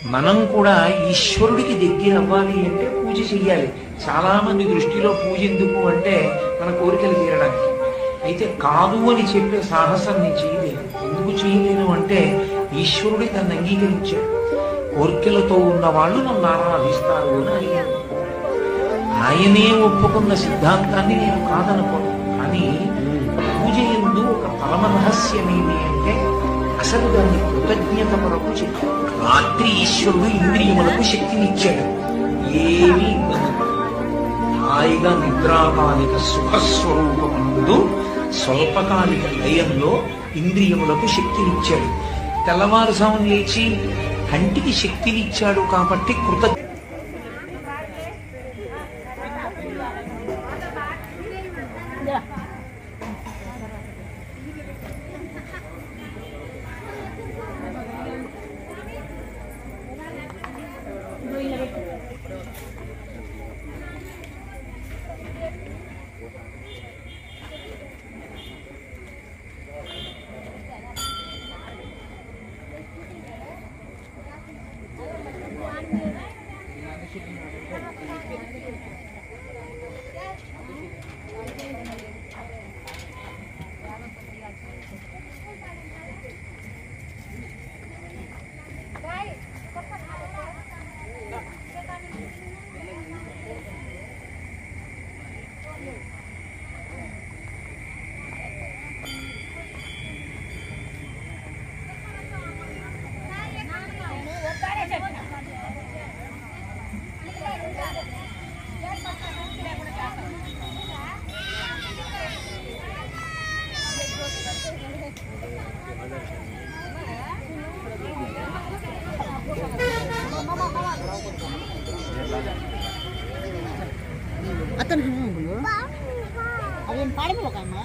మనం కూడా ఈశ్వరుడికి దగ్గర అవ్వాలి అంటే పూజ చెయ్యాలి. చాలా మంది దృష్టిలో పూజ ఎందుకు అంటే మన కోరికలు తీరడానికి. అయితే కాదు అని చెప్పే సాహసం నేను చేయలేను. ఎందుకు చేయలేను అంటే ఈశ్వరుడి తను అంగీకరించాడు. కోరికలతో ఉన్న వాళ్ళు నన్ను ఆరాధిస్తారు అని అడిగాను. ఆయనే ఒప్పుకున్న సిద్ధాంతాన్ని నేను కాదనుకోను. కానీ పూజ ఎందు ఒక పరమ రహస్యమేమి అంటే అసలు దాన్ని కృతజ్ఞత కొరకు చెప్పాడు. రాత్రి ఈశ్వరుడు ఇంద్రియములకు శక్తినిచ్చాడు. ఏమీ ఇబ్బంది పడదు. హాయిగా నిద్రాకాలిక సుఖస్వరూపముందు స్వల్పకాలిక లయంలో ఇంద్రియములకు శక్తినిచ్చాడు. తెల్లవారుజామున లేచి కంటికి శక్తినిచ్చాడు కాబట్టి కృతజ్ఞత. Atin hang dulu. Ayen paling mo kama.